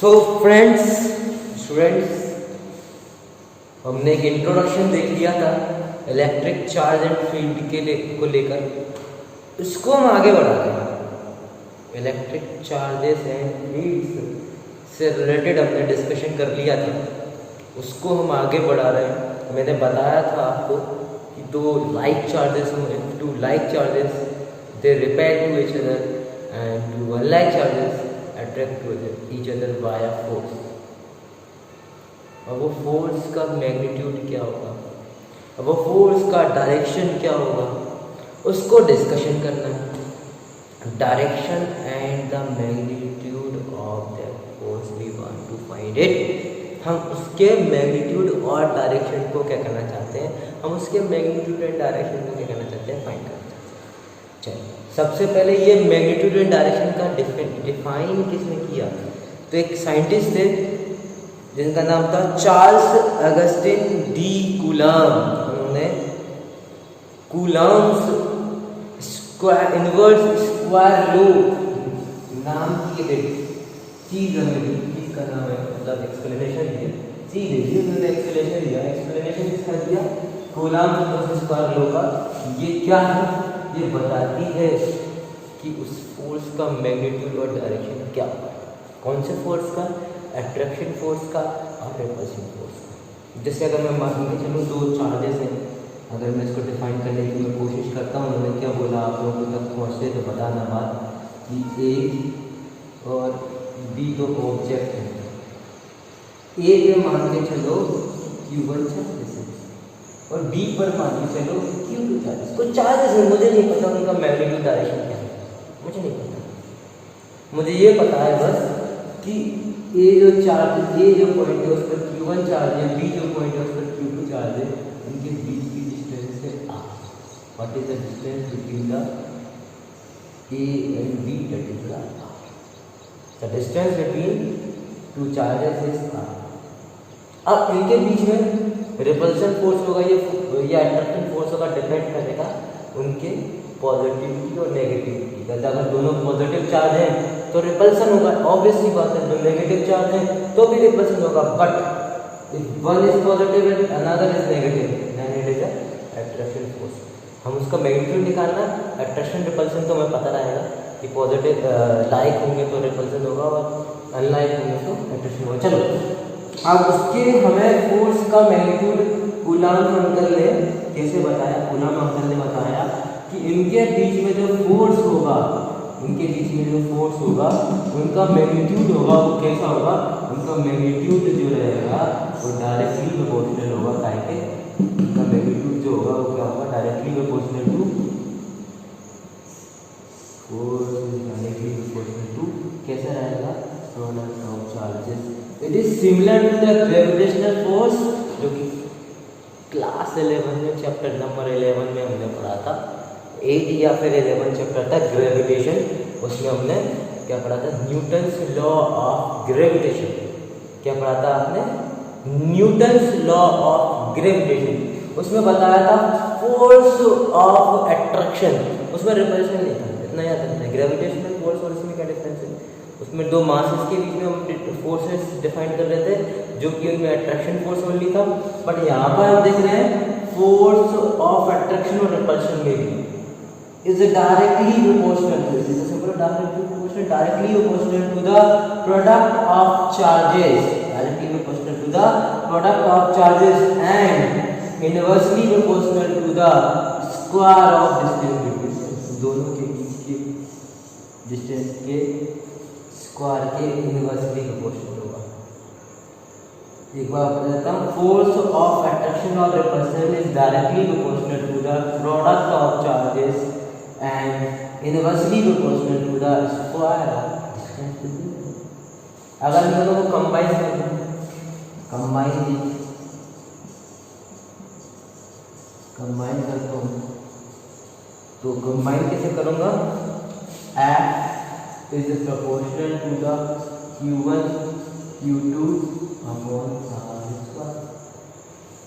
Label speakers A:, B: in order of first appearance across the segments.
A: So friends, students, हमने एक introduction देख लिया था इलेक्ट्रिक चार्ज एंड फील्ड को लेकर। इसको हम आगे बढ़ाते हैं। इलेक्ट्रिक चार्जेस एंड फील्ड्स से रिलेटेड हमने डिस्कशन कर लिया था, उसको हम आगे बढ़ा रहे हैं। मैंने बताया था आपको कि दो लाइक चार्जेस होंगे, two like charges they repel to each other and two unlike charges attract to each other by force. अब वो फोर्स का मैग्नीट्यूड क्या होगा, अब वो फोर्स का डायरेक्शन क्या होगा, उसको डिस्कशन करना है। Direction and the magnitude of the force we want to find it. हम उसके मैग्नीट्यूड और डायरेक्शन को क्या करना चाहते हैं, हम उसके मैग्नीट्यूड एंड डायरेक्शन को क्या करना चाहते हैं, फाइंड करना चाहते हैं। चलिए, सबसे पहले ये मैग्नीट्यूड एंड डायरेक्शन का डिफाइन किसने किया? तो एक साइंटिस्ट थे जिनका नाम था चार्ल्स अगस्टिन डी कूलम्ब। उन्होंने Coulomb's square inverse square law नाम की एक चीज हमें इसका नाम है, मतलब एक्सप्लेनेशन दिया, चीज है उन्होंने एक्सप्लेनेशन इसका दिया कूलम्ब इनवर्स स्क्वायर लॉ का। ये क्या है? ये बताती है कि उस फोर्स का मैग्नीट्यूड और डायरेक्शन क्या होगा। कौन से फोर्स का? अट्रैक्शन फोर्स का और रिपल्शन फोर्स का। जैसे अगर मैं मान के चलूँ दो चार्जेस हैं, अगर मैं इसको डिफाइन करने की मैं कोशिश करता हूँ, उन्होंने क्या बोला आप लोगों तक पहुँचते तो बताना बात कि ए और बी दो ऑब्जेक्ट हैं। ए पे मान के चलो Q1 चार्जेस है और बी पर मान के चलो Q2 चार्जेस। कोई चार्जेस है, मुझे नहीं पता उनका मैग्नीट्यूड डायरेक्शन क्या है, मुझे नहीं पता। मुझे ये पता है बस कि ए जो चार्ज, ए जो पॉइंट है उस पर Q1 चार्ज है, बी जो पॉइंट है उस पर Q2 चार्ज है, इनके बीच की डिस्टेंस है r। What is the distance between the A and B? That is r। The distance between two charges is r। अब इनके बीच में रिपल्सन फोर्स होगा, ये अट्रैक्शन फोर्स होगा, डिपेंड करेगा उनके पॉजिटिविटी और नेगेटिविटी का। अगर दोनों पॉजिटिव चार्ज हैं तो रिपल्सन होगा, ऑब्वियसली बात है। जो नेगेटिव चार्ज है तो भी रिपल्सन होगा, but if one is positive and another is negative then it is attraction force. हम उसका मैग्नीट्यूड निकालना, अट्रैक्शन रिपल्सन तो हमें पता रहेगा कि पॉजिटिव लाइक होंगे तो रिपल्सन होगा और अनलाइक होंगे तो अट्रैक्शन होगा। चलो, अब उसके हमें फोर्स का मैग्नीट्यूड कूलम्ब अंकल ने कैसे बताया? कूलम्ब अंकल ने बताया कि इनके बीच में जो फोर्स होगा, इनके बीच में जो फोर्स होगा उनका मैग्नीट्यूड होगा, वो कैसा होगा? उनका मैग्नीट्यूड जो रहेगा वो डायरेक्टली प्रोपोर्शनल होगा। ताकि उनका मैग्नीट्यूड जो होगा वो क्या होगा? Directly proportional to force, directly proportional to कैसा रहेगा? Product of charges. It is similar to the gravitational force, जो कि क्लास 11 में चैप्टर नंबर 11 में हमने पढ़ा था, 8 या फिर 11 चैप्टर था ग्रेविटेशन। उसमें हमने क्या पढ़ा था? Newton's law of gravitation. क्या पढ़ा था आपने? Newton's law of gravitation. उसमें बताया था फोर्स ऑफ अट्रैक्शन, उसमें रिपल्शन नहीं था, इतना याद रखना है। ग्रेविटेशनल फोर्स और इसमें क्या डिफरेंस है? उसमें दो मासेस के बीच में हम फोर्सेस डिफाइन कर रहे थे, जो कि उनमें अट्रैक्शन फोर्स ओनली था। बट यहाँ पर हम देख रहे हैं फोर्स ऑफ अट्रैक्शन और रिपल्शन में भी is directly proportional to this. Is a simple directly proportional to the product of charges. Directly proportional to the product of charges and inversely proportional to the square of distance between them. दोनों के बीच के distance के square के inversely proportional होगा। एक बार बता देता हूँ, फोर्स ऑफ अट्रैक्शन और repulsion is directly proportional to the product of charges and inversely proportional to the square of distance between them। अगर मैं दोनों को कंबाइन कर दूं, कंबाइन करता हूँ तो कंबाइन कैसे करूँगा? F is proportional to the Q1 Q2 upon R square।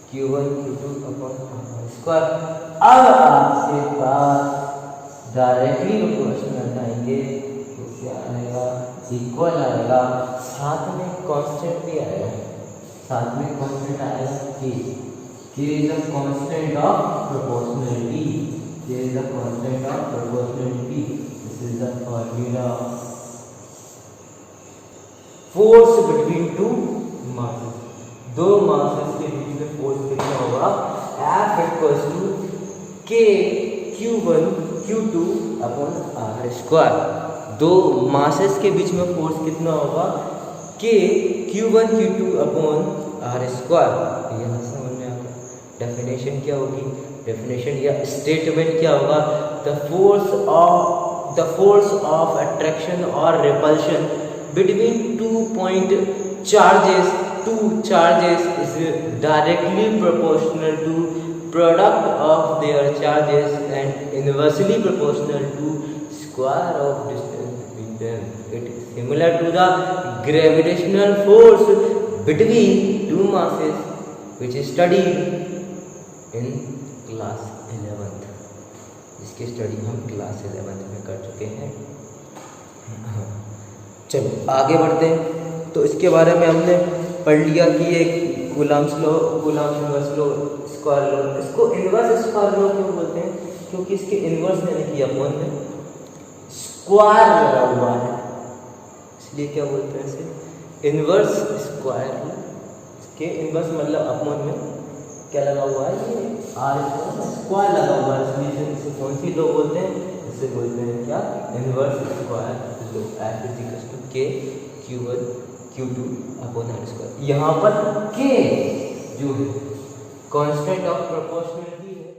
A: Q1 Q2 upon R square। अब आपके पास डायरेक्टली प्रोपोर्शनल हटाएंगे तो क्या आएगा? इक्वल आएगा, साथ में कांस्टेंट भी आएगा, साथ में कांस्टेंट आएगा K is the constant of proportionality, K is the constant of proportionality. This is the formula. Force between two masses, दो मासेस के बीच में फोर्स कितना होगा, F equals to k Q1 Q2 upon r square. दो masses के बीच में फोर्स कितना होगा, के Q1 Q2 upon r square. यहाँ समझ में आ गया। डेफिनेशन क्या होगी, डेफिनेशन या स्टेटमेंट क्या होगा, द फोर्स ऑफ अट्रैक्शन और repulsion between 2 point charges is directly proportional to product of their charges and inversely proportional to square of distance between them. It is similar to the gravitational force between two masses which is studied in class 11th. इसकी study हम class 11th में कर चुके हैं। चलो आगे बढ़ते हैं। तो इसके बारे में हमने पढ़ लिया कि ये Coulomb's law, Coulomb's inverse law, square law. इसको इनवर्स स्क्वायर लॉ क्यों बोलते हैं, क्योंकि इसके इनवर्स यानी कि अपॉन में स्क्वायर लगा हुआ है, इसलिए क्या बोलते हैं इसे इनवर्स स्क्वायर लॉ। इसके इनवर्स मतलब अपॉन में क्या लगा हुआ है, ये आर स्क्वायर लगा हुआ है, इसलिए इसे कौन सी लॉ बोलते हैं, इसे बोलते हैं क्या, inverse square law. F is equal to k Q1 Q2 upon r square. यहाँ पर के जो है कांस्टेंट ऑफ प्रोपोर्शनलिटी है।